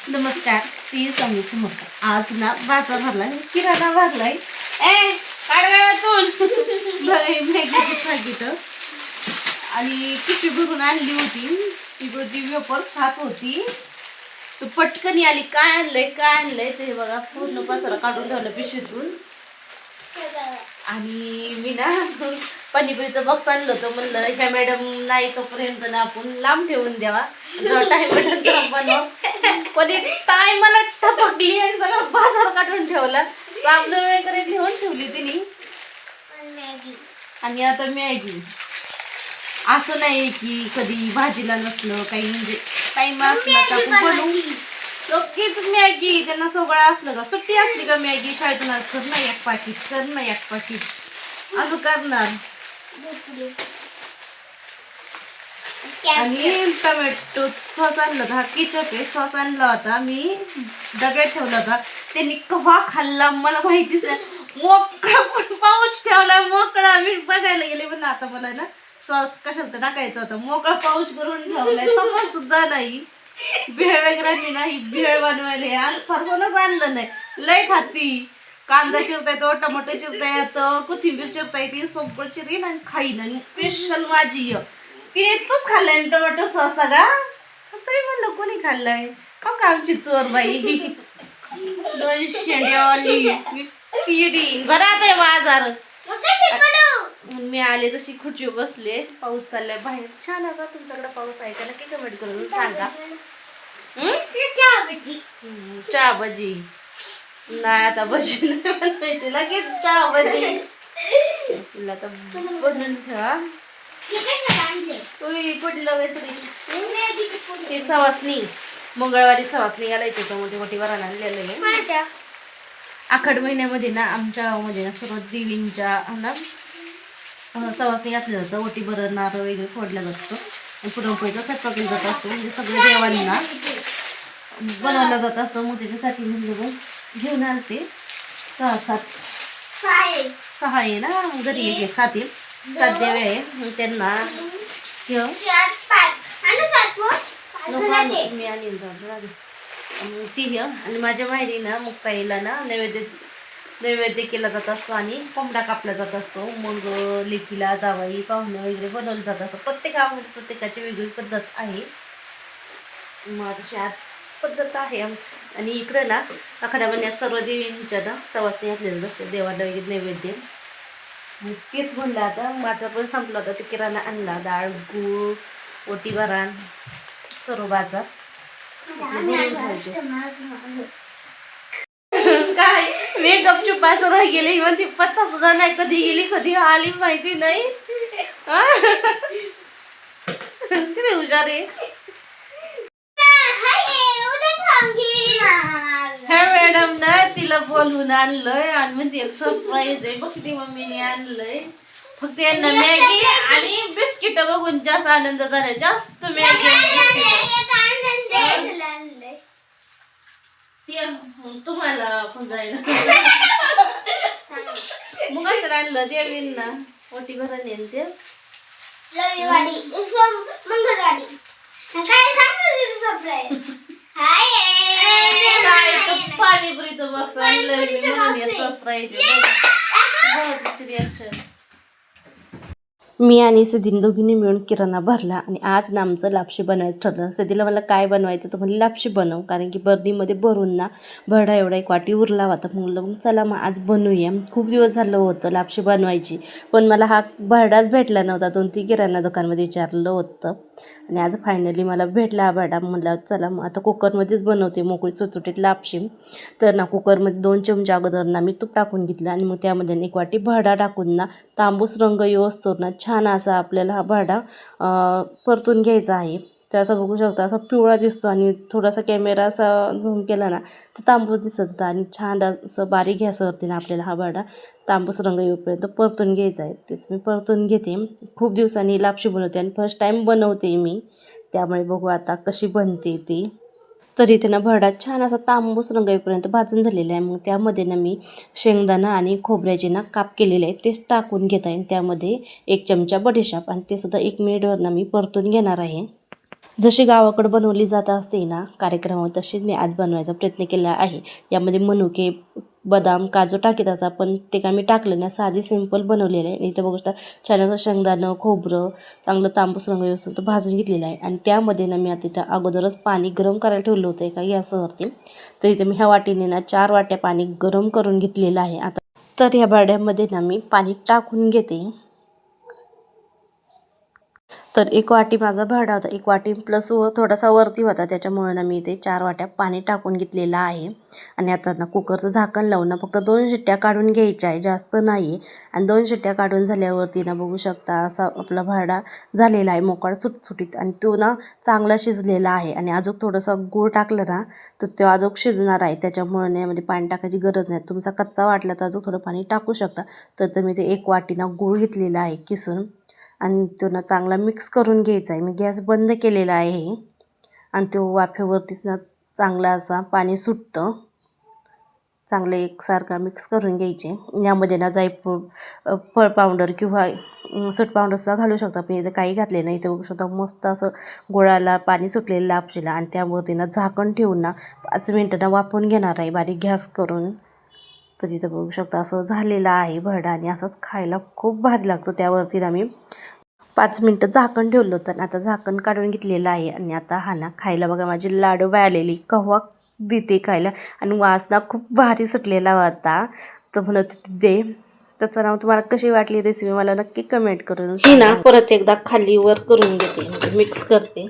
नमस्कार, श्री स्वामी समर्थ. आज ना बाजार भरलाय, किराणा भरलाय. काढगाळ्यातून मॅगीची पाकिट आणि पिशवी भरून आणली होती. ती वेपर्स खात होती. तर पटकन आली. काय आणलंय ते बघा. पूर्ण पसारा काढून ठेवलं पिशवीतून. आणि मी ना पाणीपुरीचं बॉक्स आणलं होतं. म्हणलं ह्या मॅडम नाही तोपर्यंत ना आपण लांब ठेवून द्यावा, जेव्हा टाइम भेटेल तेव्हा बनव. पण टायमाला टपकली आणि सगळं बाजार काढून ठेवला. साबण वगैरे घेऊन ठेवली तिने. आणि आता मॅगी. असं नाही की कधी भाजीला नसलं काही, म्हणजे टाइम असला तर आपण बनवू. नक्कीच मॅगी. त्यांना सगळं असलं का, सुट्टी असली का मॅगी शाळेतून कर ना एक पाकिट असं करणार. आणि टोमॅटो सॉस आणला होता. केचप आहे, सॉस आणला होता. मी डब्यात ठेवला होता. त्यांनी केव्हा खाल्ला मला माहितीच नाही. मोकळा पाऊच ठेवला, मोकळा. मी बघायला गेले म्हणलं आता मला ना सॉस कशाला तर टाकायचा होता. मोकळा पाऊच करून ठेवलाय. तसा सुद्धा नाही. भेळ वगैरे मी नाही भेळ बनवायला आणि फरसाणच आणलं नाही. लय खाती. कांदा चिरता येतो, टमाटर चिरता येतं, कोथिंबीर चिरता येते, सोपळ चिरीन आणि खाईन. आणि स्पेशल माझी तिने तूच खाल्लाय टोमॅटो सॉस सगळा. तरी म्हणलं कोणी खाल्लाय का आमची चोर बाई. 200 बरं आता बाजार. मी आले तशी खुर्ची बसले. पाऊस चाललाय बाहेर. छान असा तुमच्याकडे पाऊस आहे का, नक्की कमेंट करून सांगा. चहा भजी नाही, आता भजी नाही बनवायची, लगेच चहा भजी. तुला तर बनवून ठेवा. हे सवासनी मंगळवारी सवासनी घालायची. त्याच्यामध्ये मोठी वरण आणलेलं आहे. आखाड महिन्यामध्ये ना आमच्या गावामध्ये ना सर्व देवींच्या ना सवासनी घातलं जातं. ओटी भरण, नारळ वगैरे फोडला जातो. पुरणपोळीचा स्वयंपाक केला जात असतो. म्हणजे सगळ्या देवांना बनवला जात असतो. मग त्याच्यासाठी म्हणजे घेऊन आणते. 6 आहे ना घरी. एक 7 देवे आहे. मग त्यांना मी आणीन जाऊ ती आणि माझ्या माहेरीनं मुक्ताईला ना नैवेद्य केला जात असतो. आणि कोंबडा कापला जात असतो. मग लेकीला जावाई पाहुणं वगैरे बनवलं जात असतं. प्रत्येक गावामध्ये प्रत्येकाची वेगळी पद्धत आहे. मग तशी आज पद्धत आहे आमची. आणि इकडं ना आखाड्यामध्ये सर्व देवींच्या ना सवासनी घातलेलं असते. देवाला वगैरे नैवेद्य. मग तेच म्हणलं आता माझा पण संपला होता. ते किराणा आणला. डाळ, गूळ, ओटी भरण, सर्व बाजार. काय मी गपचूप असं गेली. मग ती पत्ता सुद्धा नाही कधी गेली कधी आली माहिती नाही. किती हुशार आहे. ह्या मॅडम ना तिला बोलवून आणलंय आणि म्हणते सरप्राईज आहे बघ ती मम्मीने आणलंय. फक्त यांना मॅगी आणि बिस्किट बघून जास्त आनंद झाला. जास्त मॅगी तुम्हाला पण जायला मग असं आणलं देवींना ओटी भरण येईल ते पाणीपुरीचं बॉक्स आणलं म्हणून सरप्राईज. रिॲक्शन. मी आणि सदीन दोघींनी मिळून किराणा भरला. आणि आज ना आमचं लापशी बनवायचं ठरलं. सदीला मला काय बनवायचं तर म्हणजे लापशी बनव, कारण की बर्नीमध्ये भरून ना भरडा एवढा एक वाटी उरला होता. म्हणलं मग चला मग आज बनवूया. खूप दिवस झालं होतं लापशी बनवायची, पण मला हा भरडाच भेटला नव्हता. 2-3 किराणा दुकानमध्ये विचारलं होतं आणि आज फायनली मला भेटला हा भरडा. म्हणलं चला मग आता कुकरमध्येच बनवते मोकळी सुटसुटीत लापशी. तर ना कुकरमध्ये 2 चमचे अगोदर ना मी तूप टाकून घेतलं. आणि मग त्यामध्ये 1 वाटी भरडा टाकून ना तांबूस रंग येऊस्तोवर ना छान असा आपल्याला हा भरडा परतून घ्यायचा आहे. तर असं बघू शकता असा पिवळा दिसतो. आणि थोडासा कॅमेरा असा झूम केला ना तर तांबूस दिसत होता. आणि छान असं बारीक गॅसवरती ना आपल्याला हा भरडा तांबूस रंग येऊपर्यंत परतून घ्यायचा आहे. तेच मी परतून घेते. खूप दिवसांनी लापशी बनवते आणि फर्स्ट टाईम बनवते मी, त्यामुळे बघू आता कशी बनते ती. तर इथे ना भरडा छान असा तांबूस रंग येईपर्यंत भाजून झालेला आहे. मग त्यामध्ये ना मी शेंगदाणा आणि खोबऱ्याचे ना काप केलेले आहेत तेच टाकून घेत आहे. त्यामध्ये 1 चमचा बडीशेप आणि ते सुद्धा 1 मिनिटवर ना मी परतून घेणार आहे. जशी गावाकडे बनवली जात असते ना कार्यक्रमावर, तशीच मी आज बनवायचा प्रयत्न केला आहे. यामध्ये मनुके, बदाम, काजू टाकायचा, पण ते काय मी टाकलं नाही, साधी सिंपल बनवलेलं आहे. इथे बघू शकता छान असं शेंगदाणं, खोबरं चांगलं तांबूस रंग येऊपर्यंत भाजून घेतलेलं आहे. आणि त्यामध्ये ना मी आता इथं अगोदरच पाणी गरम करायला ठेवलं होतं एका गॅसवरती. तर इथे मी ह्या वाटीने ना 4 वाट्या पाणी गरम करून घेतलेलं आहे. आता तर ह्या भांड्यामध्ये ना मी पाणी टाकून घेते. तर 1 वाटी माझा भांडा होता, 1 वाटी प्लस थोडासा वरती होता, त्याच्यामुळे ना मी इथे 4 वाट्या पाणी टाकून घेतलेलं आहे. आणि आता ना कुकरचं झाकण लावून ना फक्त 2 शिट्ट्या काढून घ्यायच्या आहे, जास्त नाही. आणि 2 शिट्ट्या काढून झाल्यावरती ना बघू शकता असा आपला भांडा झालेला आहे, मोकळा सुटसुटीत. आणि तो ना चांगला शिजलेला आहे. आणि अजून थोडंसं गूळ टाकलं ना तर तो अजून शिजणार आहे, त्याच्यामुळे यामध्ये पाणी टाकायची गरज नाही. तुमचा कच्चा वाटला तर अजून थोडं पाणी टाकू शकता. तर मी ते 1 वाटी ना गूळ घेतलेला आहे किसून, आणि तो ना चांगला मिक्स करून घ्यायचा आहे. मी गॅस बंद केलेला आहे. आणि तो वाफेवरतीच ना चांगला असा पाणी सुटतं. चांगलं एकसारखा मिक्स करून घ्यायचे. यामध्ये ना जायफळ फळ पावडर किंवा सूट पावडरसुद्धा घालू शकता, पण इथं काही घातले नाही. इथं बघू शकता मस्त असं गुळाला पाणी सुटलेलं लापशीला. आणि त्यावरती ना झाकण ठेवून ना 5 मिनिटांना वाफवून घेणार आहे बारीक गॅस करून. तर इथं बघू शकता असं झालेलं आहे भरडा, आणि असंच खायला खूप भारी लागतो. त्यावरती ना मी 5 मिनिटं झाकण ठेवलं होतं आणि आता झाकण काढून घेतलेलं आहे. आणि आता हा ना खायला बघा माझी लाडू आलेली कव्हा देते खायला, आणि वास ना खूप भारी सुटलेला होता. तर म्हणत दे. त्याचं नाव तुम्हाला कशी वाटली रेसिपी मला नक्की कमेंट करून सांगा. परत एकदा खाली वर करून घेते, म्हणजे मिक्स करते.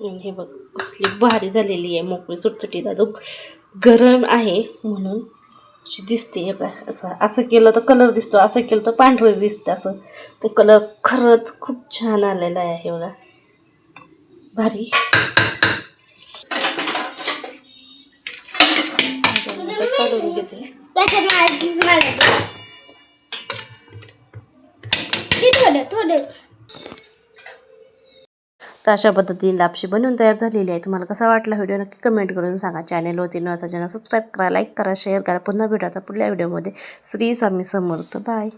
हे बघ कसली भारी झालेली आहे, मोकळी सुटसुटीत. अजून गरम आहे म्हणून अशी दिसते. असं असं केलं तर कलर दिसतो, असं केलं तर पांढरं दिसतं. असं पण कलर खरंच खूप छान आलेला आहे बघा, भारी. काढून घेते. तर अशा पद्धतीने लापशी बनवून तयार झालेली आहे. तुम्हाला कसा वाटला व्हिडिओ नक्की कमेंट करून सांगा. चॅनलवरती नवा चॅनल सबस्क्राईब करा, लाईक करा, शेअर करा. पुन्हा भेटू आता पुढल्या व्हिडिओमध्ये. श्री स्वामी समर्थ. बाय.